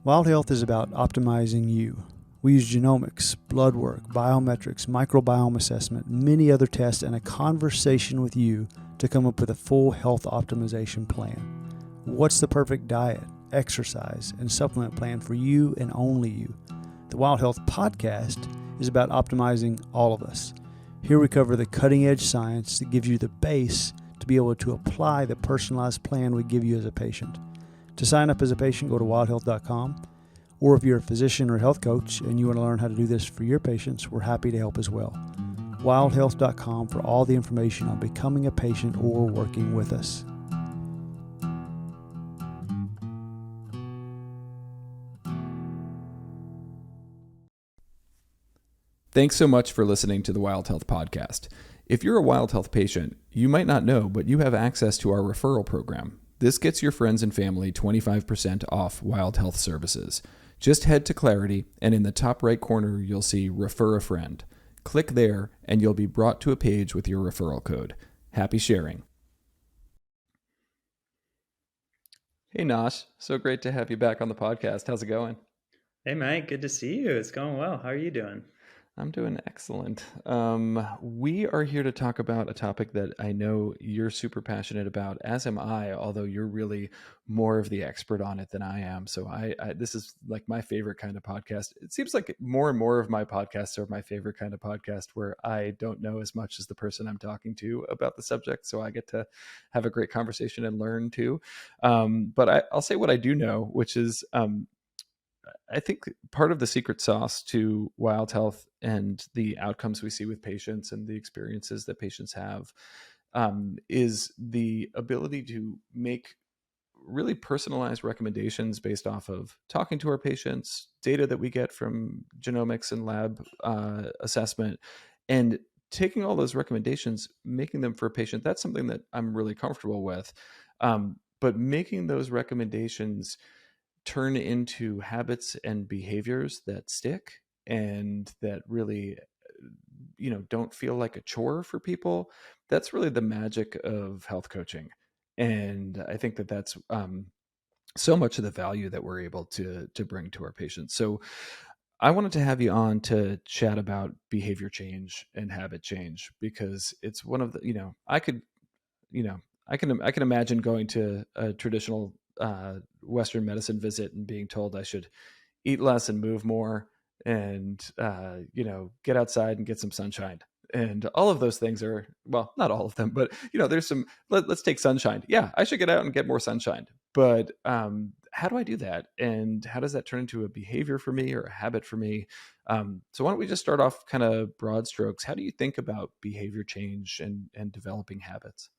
Wild Health is about optimizing you. We use genomics, blood work, biometrics, microbiome assessment, many other tests, and a conversation with you to come up with a full health optimization plan. What's the perfect diet, exercise, and supplement plan for you and only you? The Wild Health Podcast is about optimizing all of us. Here we cover the cutting edge science that gives you the base to be able to apply the personalized plan we give you as a patient. To sign up as a patient, go to wildhealth.com. Or if you're a physician or health coach and you want to learn how to do this for your patients, we're happy to help as well. wildhealth.com for all the information on becoming a patient or working with us. Thanks so much for listening to the Wild Health Podcast. If you're a Wild Health patient, you might not know, but you have access to our referral program. This gets your friends and family 25% off Wild Health services. Just head to Clarity, and in the top right corner, you'll see Refer a Friend. Click there, and you'll be brought to a page with your referral code. Happy sharing. Hey, Nosh. So great to have you back on the podcast. How's it going? Hey, Mike. Good to see you. It's going well. How are you doing? I'm doing excellent. We are here to talk about a topic that I know you're super passionate about, as am I, although you're really more of the expert on it than I am. So this is like my favorite kind of podcast. It seems like more and more of my podcasts are my favorite kind of podcast, where I don't know as much as the person I'm talking to about the subject. So I get to have a great conversation and learn too. But I'll say what I do know, which is I think part of the secret sauce to Wild Health and the outcomes we see with patients and the experiences that patients have is the ability to make really personalized recommendations based off of talking to our patients, data that we get from genomics and lab assessment, and taking all those recommendations, making them for a patient. That's something that I'm really comfortable with. But making those recommendations turn into habits and behaviors that stick and that really don't feel like a chore for people. That's really the magic of health coaching, and I think that that's so much of the value that we're able to bring to our patients. So I wanted to have you on to chat about behavior change and habit change, because it's one of the I can imagine going to a traditional Western medicine visit and being told I should eat less and move more, and get outside and get some sunshine. And all of those things are, well, not all of them, but there's some. Let's take sunshine. Yeah, I should get out and get more sunshine. But how do I do that? And how does that turn into a behavior for me or a habit for me? So why don't we just start off kind of broad strokes? How do you think about behavior change and developing habits?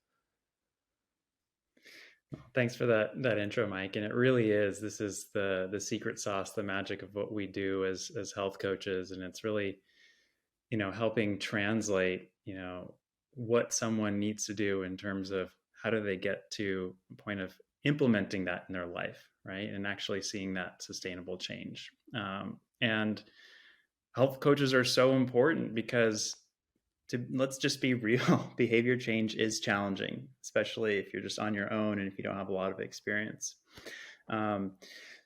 Thanks for that intro, Mike. And it really is. This is the secret sauce, the magic of what we do as health coaches, and it's really helping translate what someone needs to do in terms of how do they get to a point of implementing that in their life, right? And actually seeing that sustainable change. And health coaches are so important because let's just be real, behavior change is challenging, especially if you're just on your own and if you don't have a lot of experience.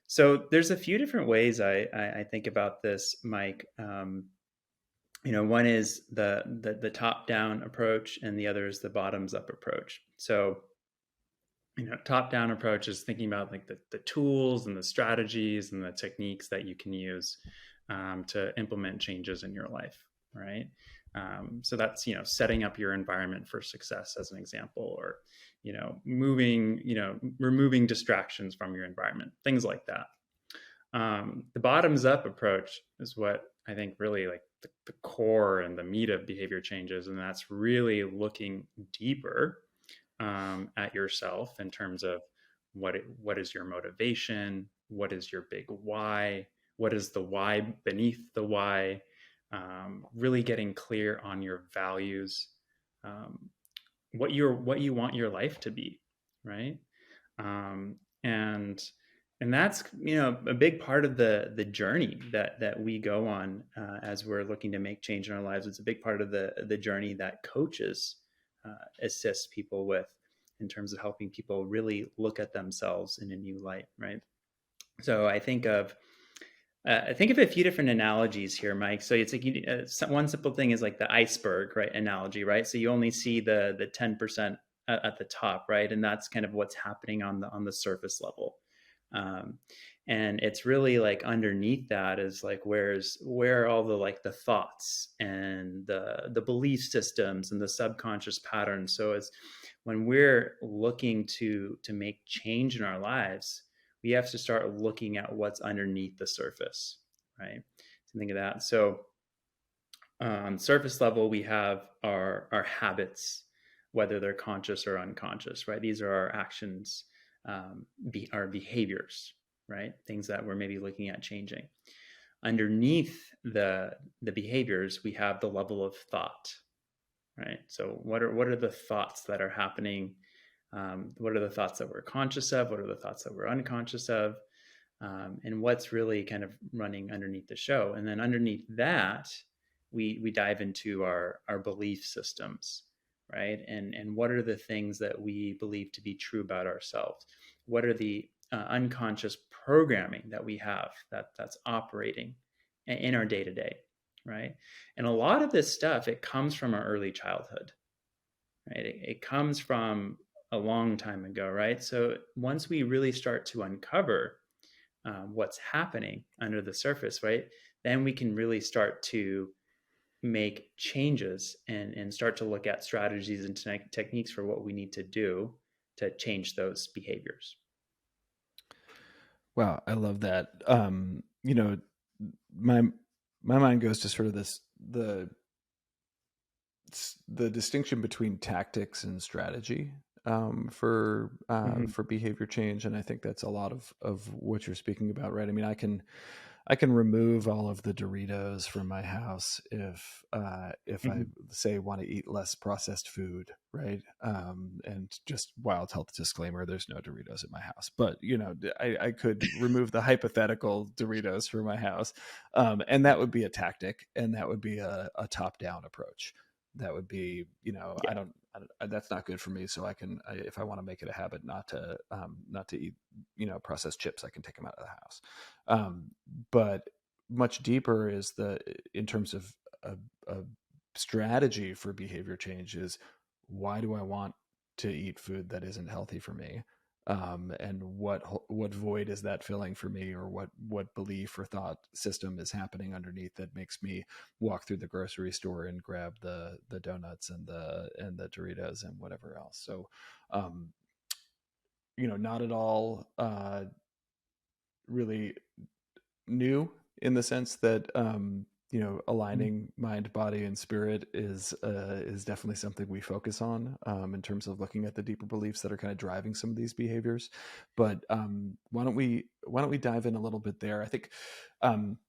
So there's a few different ways I think about this, Mike. One is the top-down approach, and the other is the bottoms-up approach. So, top-down approach is thinking about like the tools and the strategies and the techniques that you can use to implement changes in your life, right? So that's setting up your environment for success, as an example, or removing distractions from your environment, things like that. The bottoms up approach is what I think really like the core and the meat of behavior changes, and that's really looking deeper at yourself in terms of what is your motivation, what is your big why, what is the why beneath the why. Really getting clear on your values, what you want your life to be, right? And that's a big part of the journey that we go on as we're looking to make change in our lives. It's a big part of the journey that coaches assist people with, in terms of helping people really look at themselves in a new light, right? So I think of a few different analogies here, Mike. So it's like one simple thing is like the iceberg, right? Analogy, right? So you only see the 10% at the top, right? And that's kind of what's happening on the surface level. Um, and it's really like underneath that is like where are all the like the thoughts and the belief systems and the subconscious patterns. So it's when we're looking to make change in our lives, we have to start looking at what's underneath the surface, right? So think of that. So on surface level, we have our habits, whether they're conscious or unconscious, right? These are our actions, our behaviors, right? Things that we're maybe looking at changing. Underneath the behaviors, we have the level of thought, right? So what are the thoughts that are happening? What are the thoughts that we're conscious of? What are the thoughts that we're unconscious of? And what's really kind of running underneath the show? And then underneath that, we dive into our belief systems, right? And what are the things that we believe to be true about ourselves? What are the unconscious programming that we have that's operating in our day to day, right? And a lot of this stuff, it comes from our early childhood, right? It comes from a long time ago, right? So once we really start to uncover what's happening under the surface, right, then we can really start to make changes and start to look at strategies and techniques for what we need to do to change those behaviors. Wow, I love that. My my mind goes to sort of the distinction between tactics and strategy, Mm-hmm. for behavior change, and I think that's a lot of what you're speaking about, right? I mean, I can remove all of the Doritos from my house if I Mm-hmm. say want to eat less processed food, right? And just wild health disclaimer: there's no Doritos at my house, but I could remove the hypothetical Doritos from my house, and that would be a tactic, and that would be a top down approach. That would be, Yeah. that's not good for me. So if I want to make it a habit not to eat, processed chips, I can take them out of the house. But much deeper is in terms of a strategy for behavior change is, why do I want to eat food that isn't healthy for me? And what void is that filling for me, or what belief or thought system is happening underneath that makes me walk through the grocery store and grab the donuts and the Doritos and whatever else. So, um, not at all really new, in the sense that Mhm. aligning mind, body, and spirit is definitely something we focus on, in terms of looking at the deeper beliefs that are kind of driving some of these behaviors. But why don't we dive in a little bit there? I think um,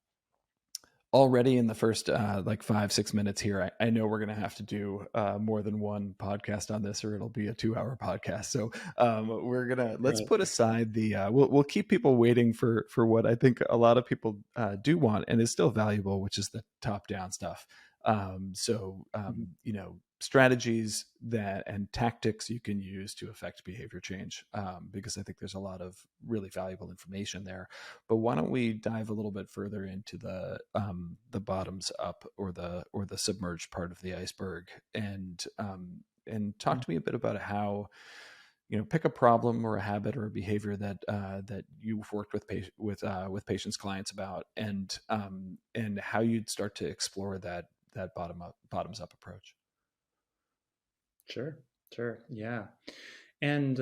already in the first like 5-6 minutes here, I know we're going to have to do more than one podcast on this, or it'll be a 2-hour podcast. So let's Right. put aside we'll keep people waiting for what I think a lot of people do want and is still valuable, which is the top down stuff. Mhm. Strategies that and tactics you can use to affect behavior change, because I think there's a lot of really valuable information there. But why don't we dive a little bit further into the bottoms up, or the submerged part of the iceberg, and talk Mhm. to me a bit about how, pick a problem or a habit or a behavior that you've worked with patients, clients about, and how you'd start to explore that bottoms up approach. Sure. Sure. Yeah. And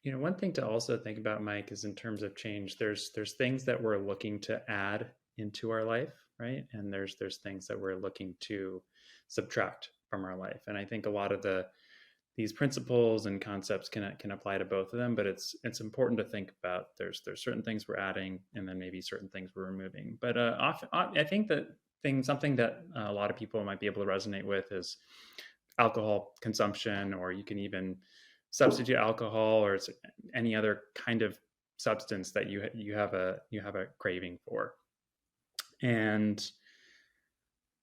one thing to also think about, Mike, is in terms of change, there's things that we're looking to add into our life, right? And there's things that we're looking to subtract from our life. And I think a lot of these principles and concepts can apply to both of them, but it's important to think about there's certain things we're adding, and then maybe certain things we're removing. But often, I think that something that a lot of people might be able to resonate with is alcohol consumption, or you can even substitute alcohol or any other kind of substance that you have a craving for. And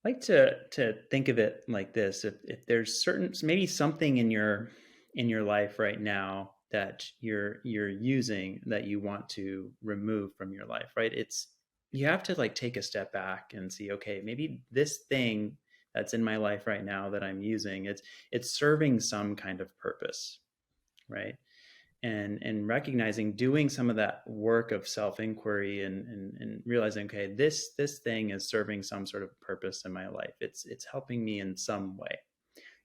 I like to think of it like this: if there's certain maybe something in your life right now that you're using that you want to remove from your life, right? You have to like take a step back and see, okay, maybe this thing that's in my life right now that I'm using, it's serving some kind of purpose, right? And recognizing, doing some of that work of self-inquiry and realizing, okay, this thing is serving some sort of purpose in my life. It's helping me in some way,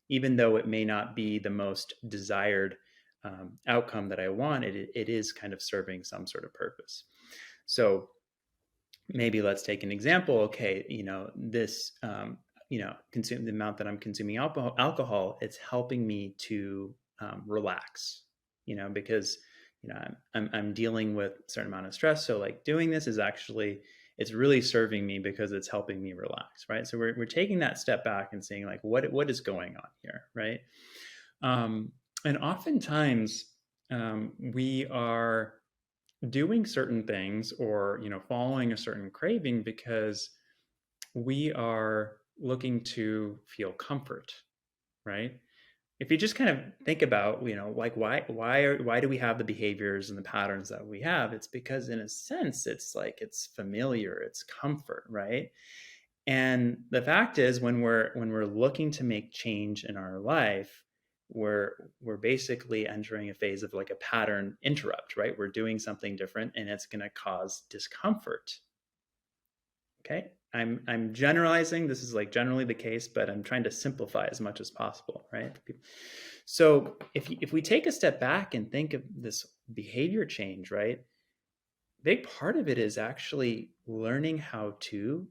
even though it may not be the most desired outcome that I want. It is kind of serving some sort of purpose. So maybe let's take an example. Okay, this consume the amount that I'm consuming alcohol, it's helping me to relax, because I'm dealing with a certain amount of stress. So like doing this is actually, it's really serving me because it's helping me relax, right? So we're taking that step back and saying like, what is going on here, right? And oftentimes we are doing certain things, or following a certain craving because we are looking to feel comfort, right? If you just kind of think about, like why do we have the behaviors and the patterns that we have? It's because in a sense it's like it's familiar, it's comfort, right? And the fact is, when we're looking to make change in our life, we're basically entering a phase of like a pattern interrupt, right? We're doing something different and it's going to cause discomfort. Okay, I'm generalizing. This is like generally the case, but I'm trying to simplify as much as possible, right? So if we take a step back and think of this behavior change, right? Big part of it is actually learning how to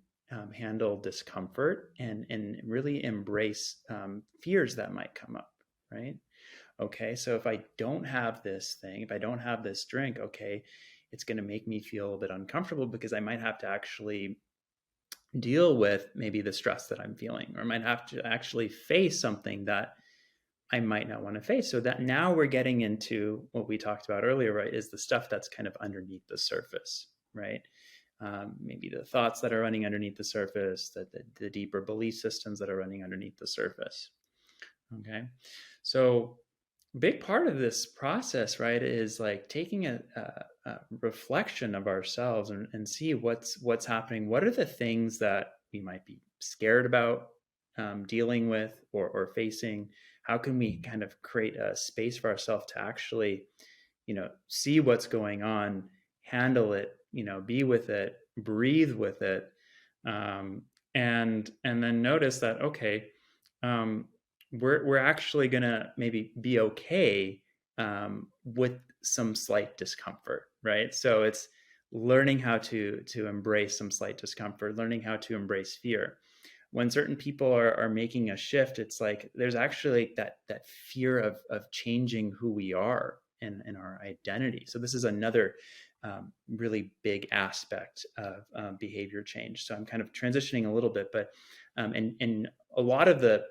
handle discomfort and really embrace fears that might come up, right? Okay, so if I don't have this thing, if I don't have this drink, okay, it's going to make me feel a bit uncomfortable because I might have to actually deal with maybe the stress that I'm feeling, or I might have to actually face something that I might not want to face. So that now we're getting into what we talked about earlier, right? Is the stuff that's kind of underneath the surface, right? Maybe the thoughts that are running underneath the surface, the deeper belief systems that are running underneath the surface. Okay, so big part of this process, right, is like taking a reflection of ourselves and see what's happening. What are the things that we might be scared about dealing with or facing? How can we kind of create a space for ourselves to actually, see what's going on, handle it, be with it, breathe with it, and then notice that, okay, we're actually gonna maybe be okay with some slight discomfort, right? So it's learning how to embrace some slight discomfort, learning how to embrace fear. When certain people are making a shift, it's like there's actually that fear of changing who we are and our identity. So this is another really big aspect of behavior change. So I'm kind of transitioning a little bit, but and a lot of the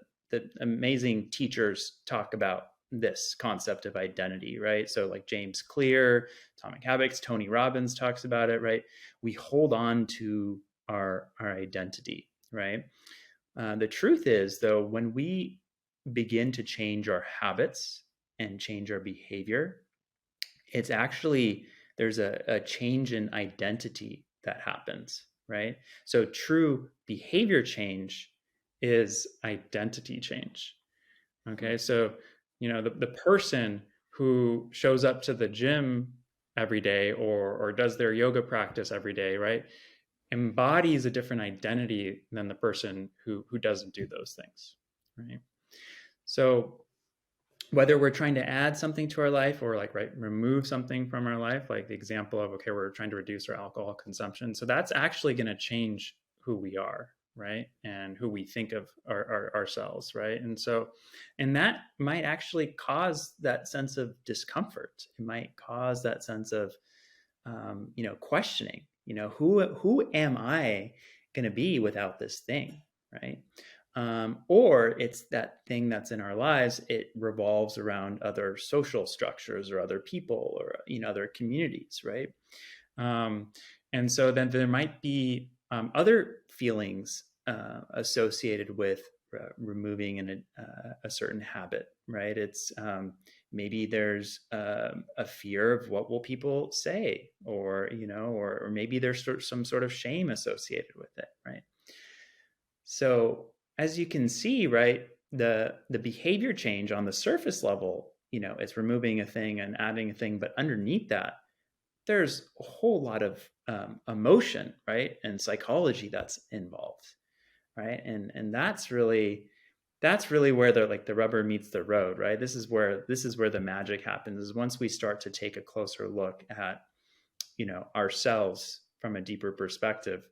amazing teachers talk about this concept of identity, right? So like James Clear, Atomic Habits, Tony Robbins talks about it, right? We hold on to our identity, right? The truth is, though, when we begin to change our habits and change our behavior, it's actually, there's a change in identity that happens, right? So true behavior change is identity change. Okay, so the person who shows up to the gym every day or does their yoga practice every day, right, embodies a different identity than the person who doesn't do those things, right? So whether we're trying to add something to our life or like, right, remove something from our life, like the example of, okay, we're trying to reduce our alcohol consumption. So that's actually going to change who we are, right? And who we think of ourselves, right? And that might actually cause that sense of discomfort. It might cause that sense of, questioning, who am I going to be without this thing, right? Or it's that thing that's in our lives, it revolves around other social structures or other people or other communities, right? And so then there might be other feelings associated with removing a certain habit, right? It's Maybe there's a fear of what will people say, or or maybe there's some sort of shame associated with it, right? So as you can see, right, the behavior change on the surface level, it's removing a thing and adding a thing, but underneath that, there's a whole lot of emotion, right, and psychology that's involved, right, and that's really where the rubber meets the road, right? This is where the magic happens, is once we start to take a closer look at ourselves from a deeper perspective.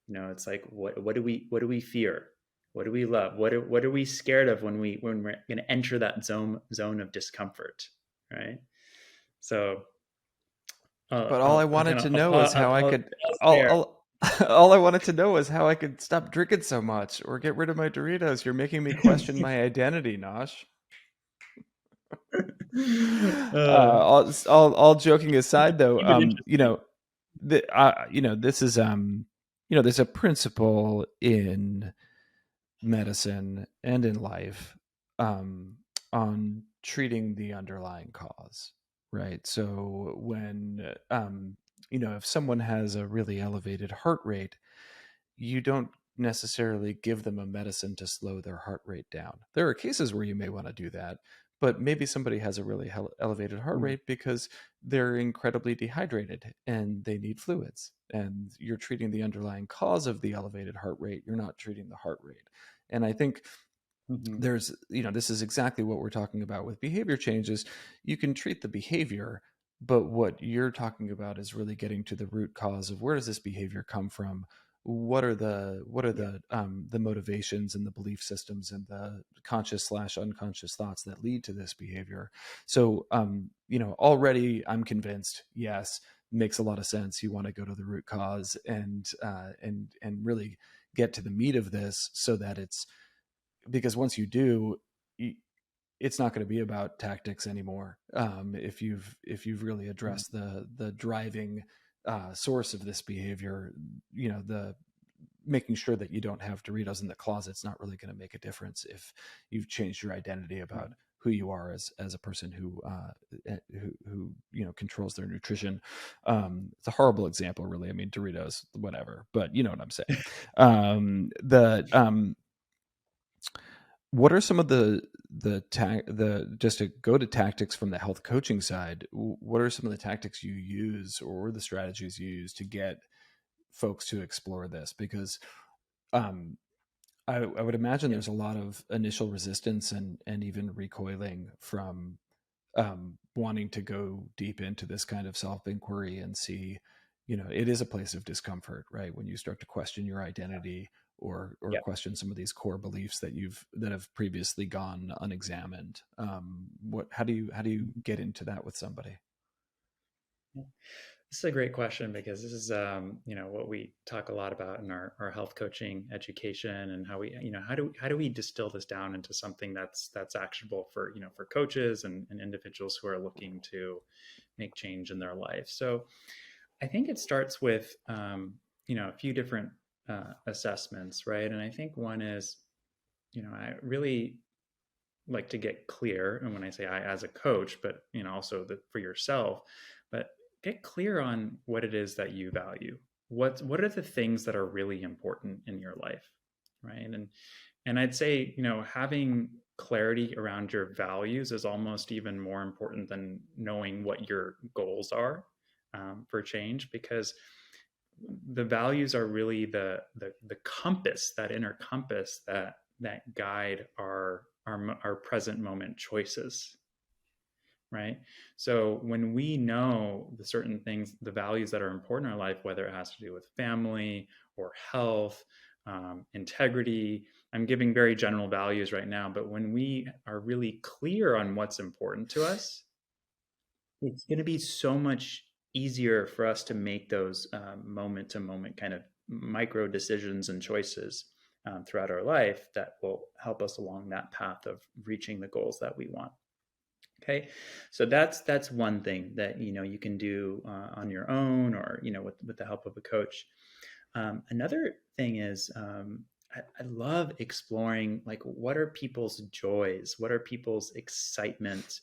It's like, what do we fear, what do we love, what are we scared of when we're going to enter that zone of discomfort, right? So But all I I'll wanted kind to of know is how I pause could there. all all I wanted to know is how I could stop drinking so much or get rid of my Doritos. You're making me question my identity, Nosh. uh, All joking aside, though, Keep it interesting. this is there's a principle in medicine and in life, on treating the underlying cause, right? So when if someone has a really elevated heart rate, you don't necessarily give them a medicine to slow their heart rate down. There are cases where you may want to do that, but maybe somebody has a really elevated heart Mm, rate because they're incredibly dehydrated and they need fluids. And you're treating the underlying cause of the elevated heart rate. You're not treating the heart rate. And I think mhm, this is exactly what we're talking about with behavior changes. You can treat the behavior, but what you're talking about is really getting to the root cause of, where does this behavior come from? yeah. The motivations and the belief systems and the conscious slash unconscious thoughts that lead to this behavior? So already I'm convinced, yes, makes a lot of sense. You want to go to the root cause and really get to the meat of this, so that it's, because once you do, it's not going to be about tactics anymore. If you've really Mm, addressed the driving source of this behavior, the making sure that you don't have Doritos in the closet's not really going to make a difference if you've changed your identity right. about who you are as a person who controls their nutrition. It's a horrible example, really. I mean, Doritos, whatever, but you know what I'm saying. The What are some of the just to go to tactics from the health coaching side? What are some of the tactics you use, or the strategies you use to get folks to explore this? Because um, I would imagine Yeah. there's a lot of initial resistance and even recoiling from wanting to go deep into this kind of self inquiry and see, it is a place of discomfort, right? When you start to question your identity, or Yeah. question some of these core beliefs that have previously gone unexamined. How do you Mhm. get into that with somebody? Yeah. This is a great question, because this is what we talk a lot about in our health coaching education, and how we how do we distill this down into something that's actionable for coaches and individuals who are looking to make change in their life. So I think it starts with a few different assessments, right? And I think one is, I really like to get clear, and when I say I as a coach, but also for yourself, but get clear on what it is that you value. What are the things that are really important in your life, right? And I'd say, having clarity around your values is almost even more important than knowing what your goals are, for change, because the values are really the compass, that inner compass that guide our present moment choices, right? So when we know the certain things, the values that are important in our life, whether it has to do with family or health, integrity, I'm giving very general values right now, but when we are really clear on what's important to us, it's going to be so much easier for us to make those moment to moment kind of micro decisions and choices throughout our life that will help us along that path of reaching the goals that we want. Okay, so that's one thing that you can do on your own, or with the help of a coach. Another thing is, I love exploring, like, what are people's joys, what are people's excitement,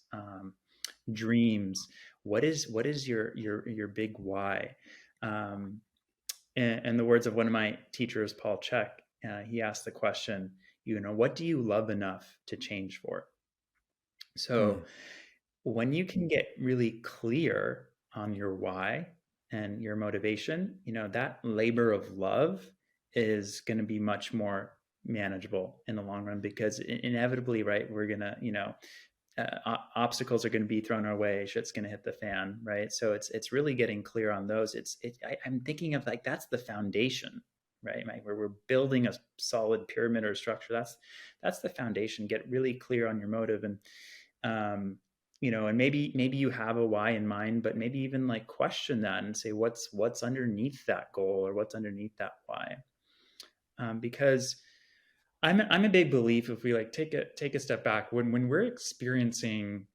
dreams. What is your big why? Um, in the words of one of my teachers, Paul Chek, he asked the question, what do you love enough to change for? So Mm. when you can get really clear on your why and your motivation, that labor of love is going to be much more manageable in the long run, because inevitably, right, we're going to, obstacles are going to be thrown our way, shit's going to hit the fan, right? So it's really getting clear on those. I'm thinking of like, that's the foundation, right? Where we're building a solid pyramid or structure. That's the foundation. Get really clear on your motive. And and maybe you have a why in mind, but maybe even like question that and say, what's underneath that goal, or what's underneath that why? Because I'm a big belief, if we like take a step back, when we're experiencing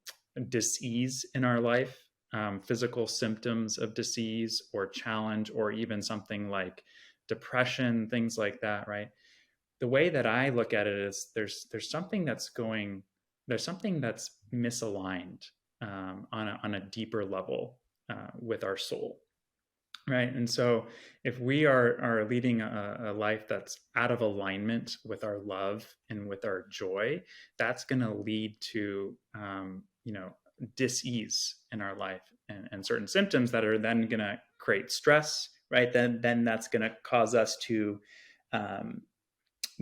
disease in our life, physical symptoms of disease or challenge, or even something like depression, things like that, right? The way that I look at it is there's something that's misaligned, on a deeper level, with our soul, right? And so if we are leading a life that's out of alignment with our love and with our joy, that's going to lead to dis-ease in our life, and certain symptoms that are then going to create stress, right? Then that's going to cause us to um,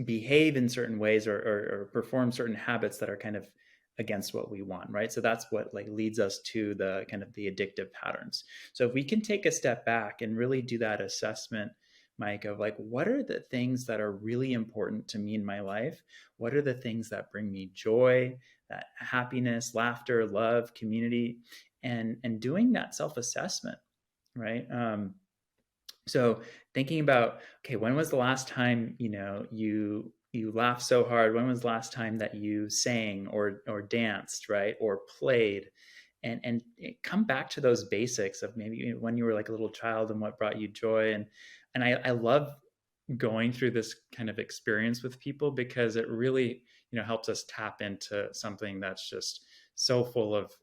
behave in certain ways, or perform certain habits that are kind of against what we want, right? So that's what like leads us to the kind of the addictive patterns. So if we can take a step back and really do that assessment, Mike, of like, what are the things that are really important to me in my life? What are the things that bring me joy, that happiness, laughter, love, community, and doing that self-assessment, right? So thinking about, okay, when was the last time you laughed so hard? When was the last time that you sang or danced, right, or played? And come back to those basics of maybe when you were like a little child and what brought you joy. And I love going through this kind of experience with people, because it really helps us tap into something that's just so full of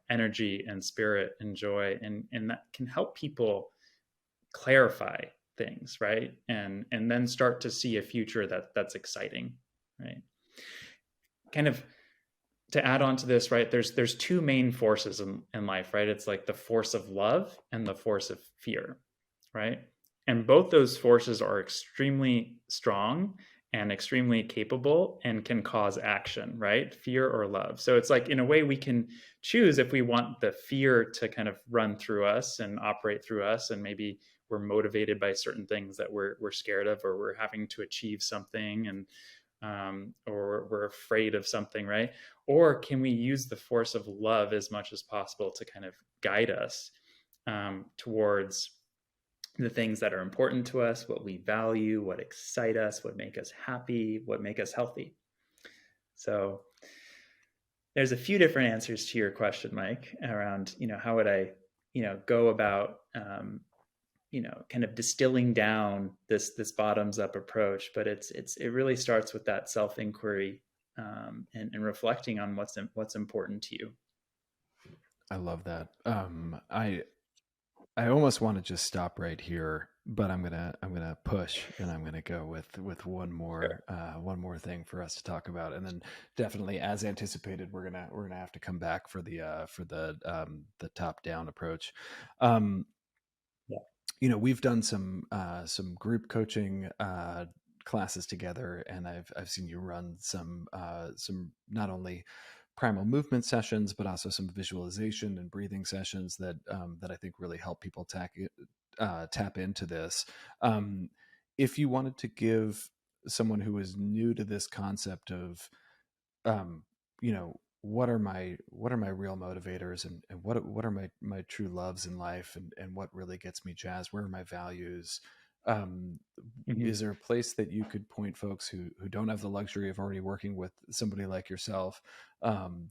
energy and spirit and joy, and that can help people clarify things, right? And then start to see a future that's exciting, right? Kind of to add on to this, right? There's two main forces in life, right? It's like the force of love and the force of fear, right? And both those forces are extremely strong and extremely capable and can cause action, right? Fear or love. So it's like, in a way, we can choose if we want the fear to kind of run through us and operate through us, and maybe we're motivated by certain things that we're scared of, or we're having to achieve something, and or we're afraid of something, right? Or can we use the force of love as much as possible to kind of guide us towards the things that are important to us, what we value, what excite us, what make us happy, what make us healthy? So there's a few different answers to your question, Mike, around how would I go about kind of distilling down this bottoms up approach. But it really starts with that self inquiry, and reflecting on what's important to you. I love that. I almost want to just stop right here, but I'm gonna push, and I'm gonna go with one more thing for us to talk about, and then definitely, as anticipated, we're gonna have to come back for the top down approach. Um, Yeah. we've done some group coaching classes together, and I've seen you run some not only primal movement sessions, but also some visualization and breathing sessions that I think really help people tap into this. Um, if you wanted to give someone who is new to this concept of, what are my real motivators, and what are my true loves in life, and what really gets me jazzed, where are my values, um, Mm-hmm. is there a place that you could point folks who don't have the luxury of already working with somebody like yourself,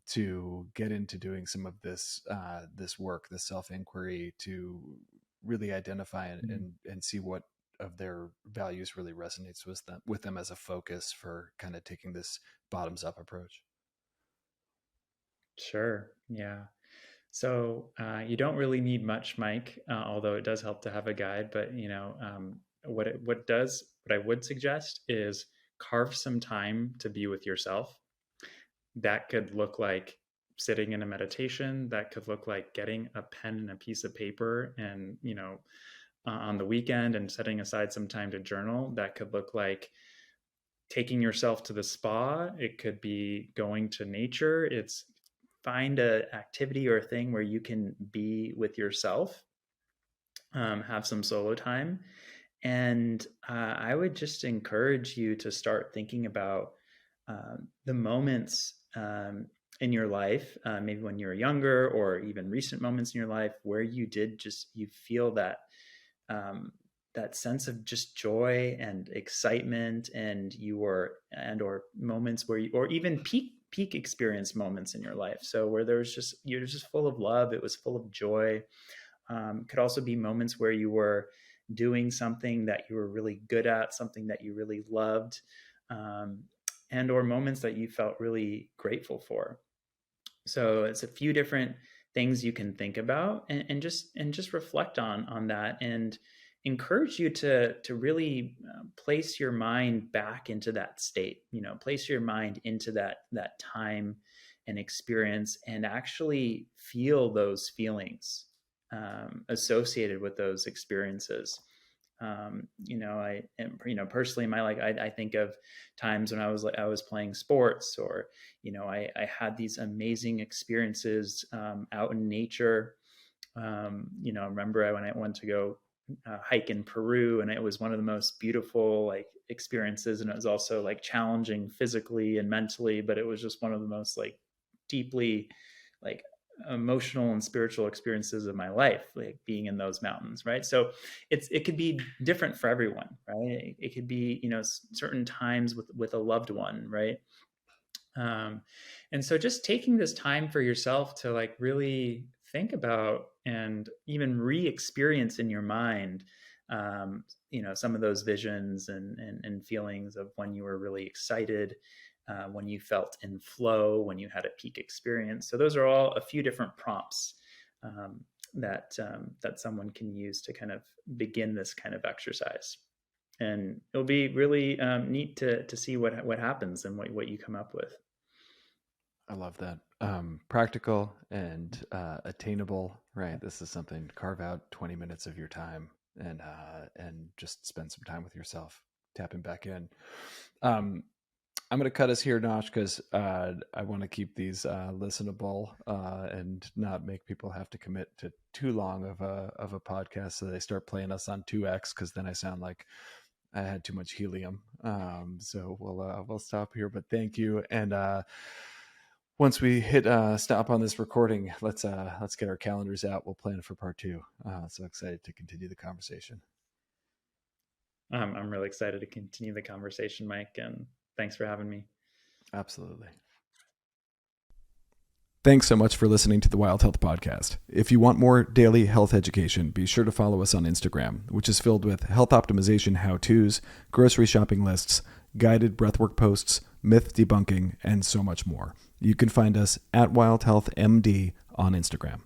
to get into doing some of this work, this self inquiry, to really identify Mm-hmm. and see what of their values really resonates with them as a focus for kind of taking this bottoms up approach? Sure. Yeah. So you don't really need much, Mike, although it does help to have a guide. But what I would suggest is carve some time to be with yourself. That could look like sitting in a meditation. That could look like getting a pen and a piece of paper, and on the weekend and setting aside some time to journal. That could look like taking yourself to the spa. It could be going to nature. It's find a activity or a thing where you can be with yourself, have some solo time. And I would just encourage you to start thinking about the moments in your life, maybe when you were younger or even recent moments in your life where you feel that that sense of just joy and excitement, and or moments where or even peak experience moments in your life. So where you're just full of love, it was full of joy. Could also be moments where you were doing something that you were really good at, something that you really loved, and or moments that you felt really grateful for. So it's a few different things you can think about, and just reflect on that, and encourage you to really place your mind back into that state. Place your mind into that time and experience, and actually feel those feelings associated with those experiences. Personally in my life, I think of times when I was playing sports, or I had these amazing experiences out in nature. I remember when I went to go hike in Peru, and it was one of the most beautiful experiences, and it was also challenging physically and mentally, but it was just one of the most deeply emotional and spiritual experiences of my life, being in those mountains, right? So it could be different for everyone, right? It could be certain times with a loved one, right? And so just taking this time for yourself to really think about and even re-experience in your mind some of those visions and feelings of when you were really excited, when you felt in flow, when you had a peak experience. So those are all a few different prompts that someone can use to kind of begin this kind of exercise. And it'll be really neat to see what happens and what you come up with. I love that. Practical and attainable, right? This is something, carve out 20 minutes of your time and just spend some time with yourself, tapping back in. I'm going to cut us here, Nosh, because I want to keep these listenable and not make people have to commit to too long of a podcast, so they start playing us on 2x, because then I sound like I had too much helium. So we'll stop here. But thank you. And once we hit stop on this recording, let's get our calendars out. We'll plan for part 2. So excited to continue the conversation. I'm really excited to continue the conversation, Mike, and thanks for having me. Absolutely. Thanks so much for listening to the Wild Health Podcast. If you want more daily health education, be sure to follow us on Instagram, which is filled with health optimization how-tos, grocery shopping lists, guided breathwork posts, myth debunking, and so much more. You can find us at Wild Health MD on Instagram.